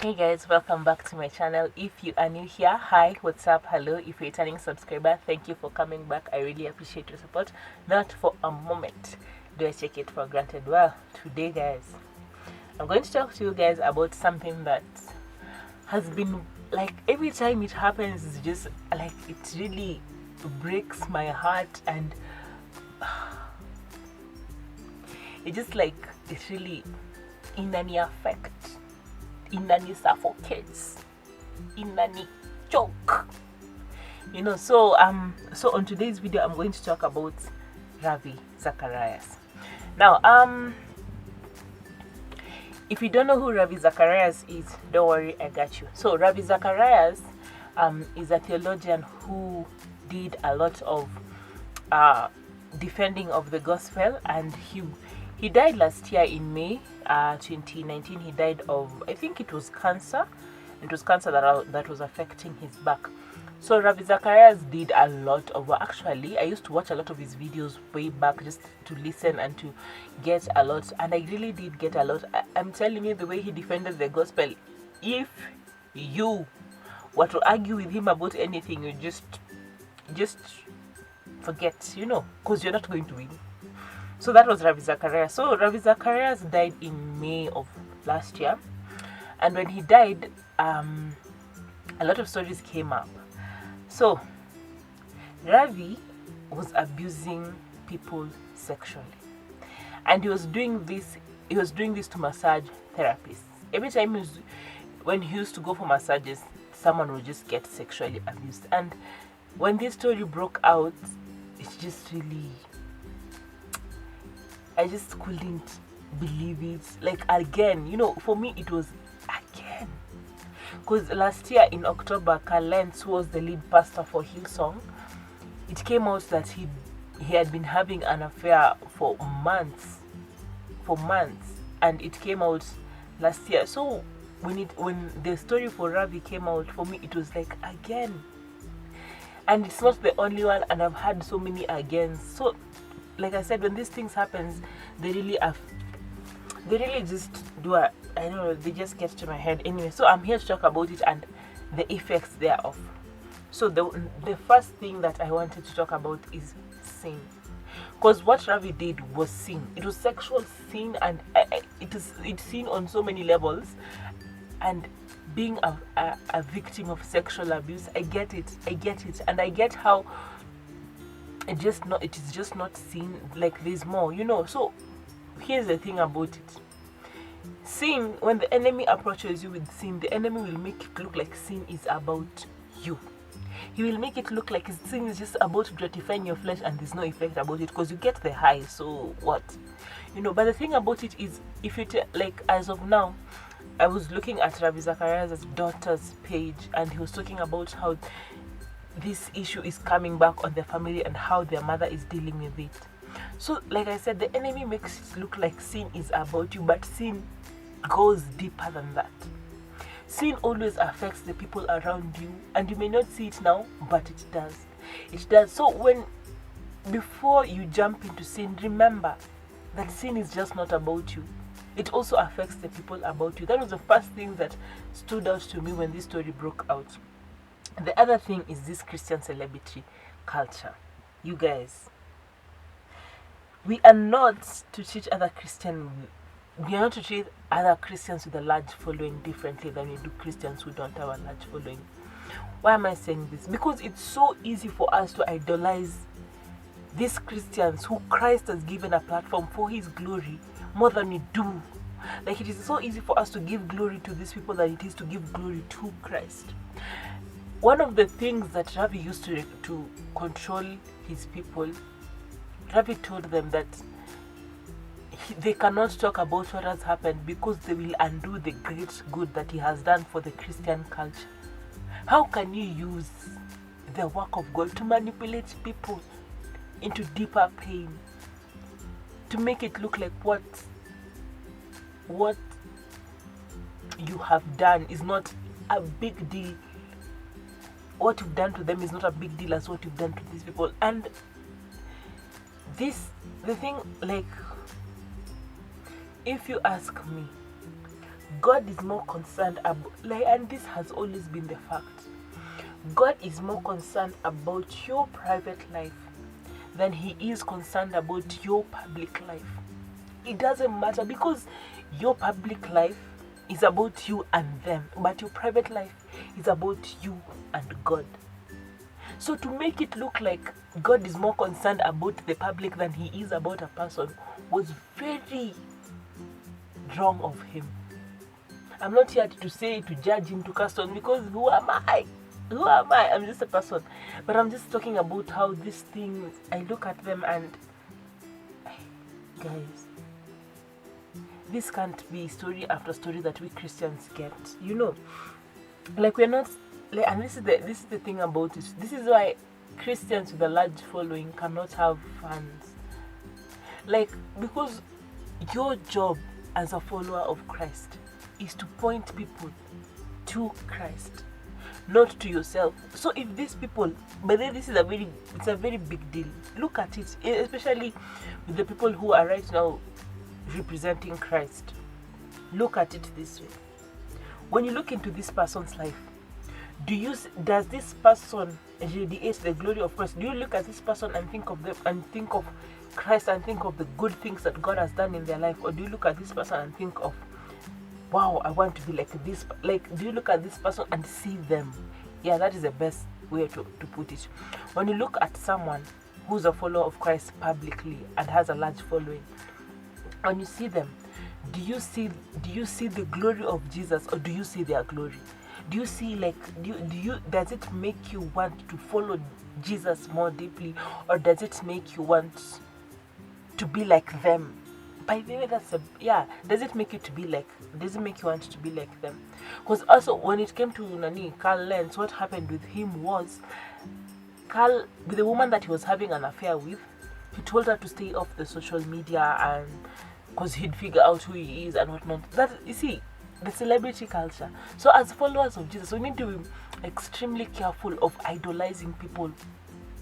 Hey guys, welcome back to my channel. If you are new here, hi, what's up, hello. If you're a returning subscriber, thank you for coming back. I really appreciate your support. Not for a moment do I take it for granted. Well, today guys, I'm going to talk to you guys about something that has been like every time it happens, it's just like it really breaks my heart, and it just like it really inani affect, inani suffocates, inani choke, so on today's video I'm going to talk about Ravi Zacharias. Now if you don't know who Ravi Zacharias is, don't worry, I got you. So Ravi Zacharias is a theologian who did a lot of defending of the gospel, and he died last year in May 2019. He died of, I think it was cancer. It was cancer that was affecting his back. So Ravi Zacharias did a lot of work. Actually, I used to watch a lot of his videos way back just to listen and to get a lot, and I really did get a lot. I'm telling you, the way he defended the gospel, if you were to argue with him about anything, you just forget, because you're not going to win. So that was Ravi Zacharias. So Ravi Zacharias died in May of last year, and when he died, a lot of stories came up. So Ravi was abusing people sexually, and he was doing this to massage therapists. Every time when he used to go for massages, someone would just get sexually abused. And when this story broke out, it's just really, I just couldn't believe it. Like, again, for me it was again. Because last year in October, Kalentz, who was the lead pastor for Hillsong, it came out that he had been having an affair for months, and it came out last year. So when the story for Ravi came out, for me it was like, again. And it's not the only one, and I've had so many again. So like I said, when these things happens, they really just do I don't know, they just get to my head. Anyway, so I'm here to talk about it and the effects thereof. So the first thing that I wanted to talk about is sin, because what Ravi did was sin. It was sexual sin, and it's sin on so many levels. And being a victim of sexual abuse, I get it, and I get how it is just not seen. Like, there's more, So here's the thing about it. Sin, when the enemy approaches you with sin, the enemy will make it look like sin is about you. He will make it look like sin is just about gratifying your flesh, and there's no effect about it because you get the high. So what? But the thing about it is, if you like, as of now, I was looking at Ravi Zacharias' daughter's page, and he was talking about how this issue is coming back on their family and how their mother is dealing with it. So like I said, the enemy makes it look like sin is about you, but sin goes deeper than that. Sin always affects the people around you, and you may not see it now, but it does. So before you jump into sin, remember that sin is just not about you. It also affects the people about you. That was the first thing that stood out to me when this story broke out. The other thing is this Christian celebrity culture. You guys, we are not to treat other Christians with a large following differently than we do Christians who don't have a large following. Why am I saying this? Because it's so easy for us to idolize these Christians who Christ has given a platform for his glory more than we do. Like, it is so easy for us to give glory to these people than it is to give glory to Christ. One of the things that Ravi used to control his people, Ravi told them that they cannot talk about what has happened because they will undo the great good that he has done for the Christian culture. How can you use the work of God to manipulate people into deeper pain, to make it look like what you have done is not a big deal? What you've done to them is not a big deal as what you've done to these people. And the thing, like, if you ask me, God is more concerned about, like, and this has always been the fact, God is more concerned about your private life than he is concerned about your public life. It doesn't matter, because your public life is about you and them, but your private life is about you and God. So to make it look like God is more concerned about the public than he is about a person was very wrong of him. I'm not here to say, to judge him, to cast on, because who am I? Who am I? I'm just a person. But I'm just talking about how these things, I look at them and, guys, this can't be story after story that we Christians get. You know, like, we're not, like, and this is the thing about it. This is why Christians with a large following cannot have fans. Like, because your job as a follower of Christ is to point people to Christ, not to yourself. So if these people, but then it's a very big deal. Look at it, especially with the people who are right now representing Christ. Look at it this way. When you look into this person's life, does this person radiate the glory of Christ? Do you look at this person and think of them and think of Christ and think of the good things that God has done in their life? Or do you look at this person and think of, wow, I want to be like this? Like, do you look at this person and see them? Yeah, that is the best way to put it. When you look at someone who's a follower of Christ publicly and has a large following, when you see them, do you see the glory of Jesus, or do you see their glory? Do you see, like, does it make you want to follow Jesus more deeply, or does it make you want to be like them? By the way, does it make you want to be like them? Because also, when it came to Carl Lenz, what happened with him was, Carl, with the woman that he was having an affair with, he told her to stay off the social media, and because he'd figure out who he is and whatnot. That, you see, the celebrity culture. So as followers of Jesus, we need to be extremely careful of idolizing people.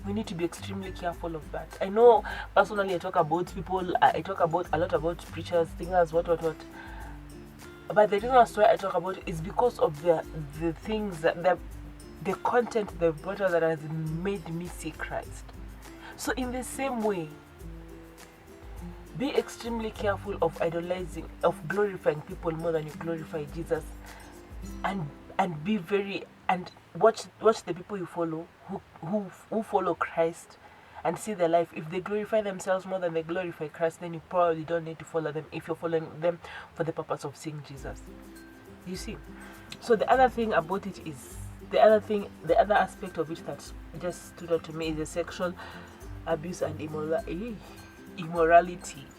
We need to be extremely careful of that. I know personally I talk about people, I talk about a lot about preachers, singers, what. But the reason why I talk about it is because of the things that the content they've brought out that has made me see Christ. So in the same way, be extremely careful of idolizing, of glorifying people more than you glorify Jesus, and be very, and watch the people you follow who follow Christ, and see their life. If they glorify themselves more than they glorify Christ, then you probably don't need to follow them if you're following them for the purpose of seeing Jesus. You see? So the other thing about it is, the other aspect of it that just stood out to me is the sexual abuse and immorality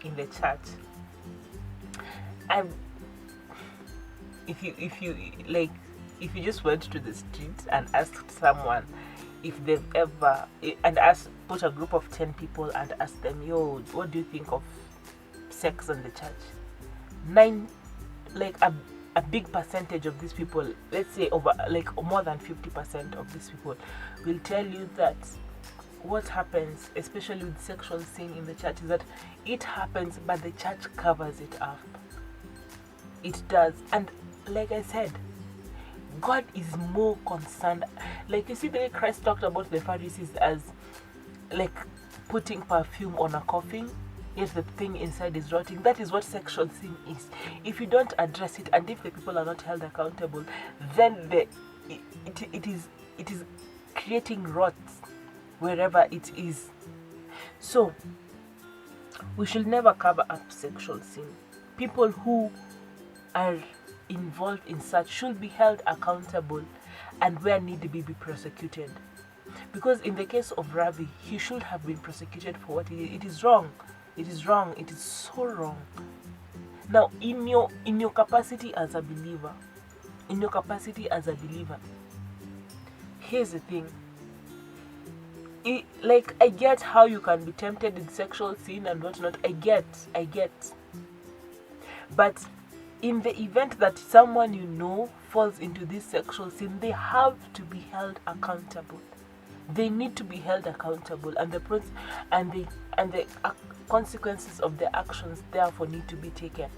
in the church. If you just went to the street and asked someone if they've ever, and put a group of 10 people and ask them, yo, what do you think of sex in the church? A big percentage of these people, let's say over, like, more than 50% of these people will tell you that what happens, especially with sexual sin in the church, is that it happens, but the church covers it up. It does. And like I said, God is more concerned. Like, you see the way Christ talked about the Pharisees as like putting perfume on a coffin, yet the thing inside is rotting. That is what sexual sin is. If you don't address it, and if the people are not held accountable, then it is creating rot wherever it is. So we should never cover up sexual sin. People who are involved in such should be held accountable, and where need to be prosecuted. Because in the case of Ravi, he should have been prosecuted for what he did. It is wrong. It is wrong. It is so wrong. Now, in your capacity as a believer, here's the thing. I get how you can be tempted in sexual sin and whatnot. I get. But in the event that someone you know falls into this sexual sin, they have to be held accountable. They need to be held accountable, and the consequences of their actions therefore need to be taken.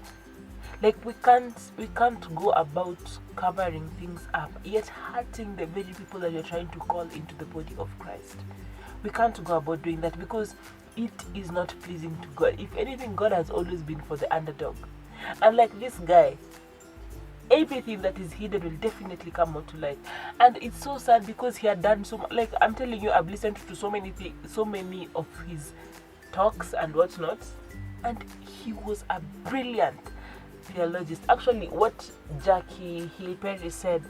Like we can't go about covering things up yet hurting the very people that you're trying to call into the body of Christ. We can't go about doing that because it is not pleasing to God. If anything, God has always been for the underdog. And like this guy, everything that is hidden will definitely come out to light. And it's so sad because he had done so much. Like I'm telling you, I've listened to so many of his talks and whatnot, and he was a brilliant theologist. Actually, what Jackie Hill Perry said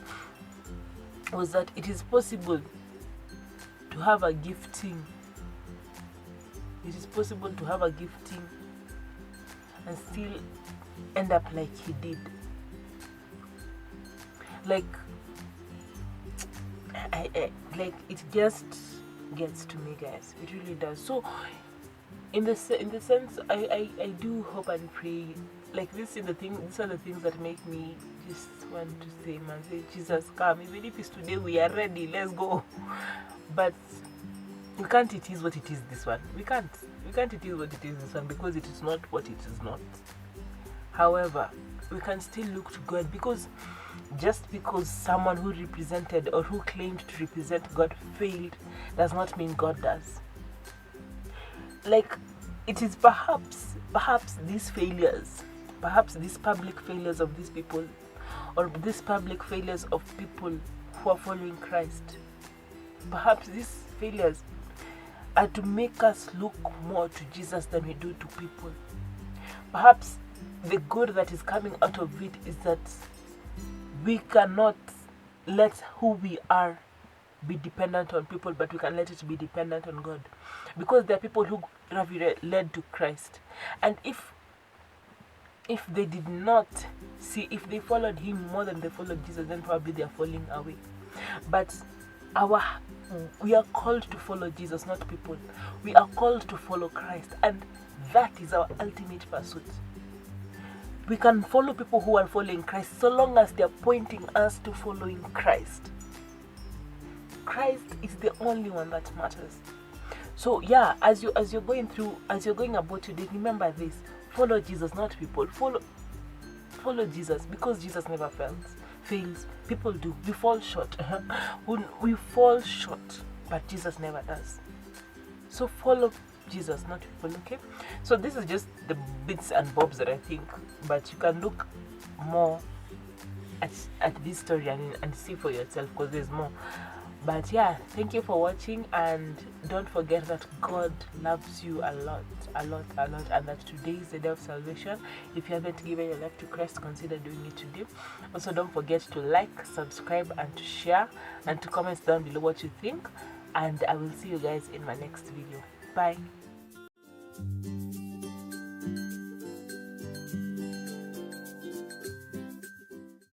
was that it is possible to have a gifting. It is possible to have a gifting and still end up like he did. Like, like it just gets to me, guys. It really does. So, in the sense, I do hope and pray. Like these are the things that make me just want to say, man, say, Jesus, come. Even if it's today, we are ready. Let's go. But we can't. It is what it is. This one, we can't. It is what it is. This one, because it is not what it is not. However, we can still look to God, because just because someone who represented or who claimed to represent God failed does not mean God does. Like, it is perhaps these failures, perhaps these public failures of these people, or these public failures of people who are following Christ, perhaps these failures are to make us look more to Jesus than we do to people. Perhaps the good that is coming out of it is that we cannot let who we are be dependent on people, but we can let it be dependent on God. Because there are people who Ravi led to Christ, and if they did not see, if they followed him more than they followed Jesus, then probably they are falling away. But we are called to follow Jesus, not people. We are called to follow Christ, and that is our ultimate pursuit. We can follow people who are following Christ so long as they are pointing us to following Christ. Christ is the only one that matters. So yeah, as you're going about today, remember this: follow Jesus, not people. Follow Jesus, because Jesus never fails. People do. We fall short. We fall short, but Jesus never does. So follow Jesus, not people. Okay, so this is just the bits and bobs that I think, but you can look more at this story and see for yourself, because there's more. But yeah, thank you for watching, and don't forget that God loves you a lot, and that today is the day of salvation. If you haven't given your life to Christ, consider doing it today. Also, don't forget to like, subscribe, and to share, and to comment down below what you think. And I will see you guys in my next video. Bye.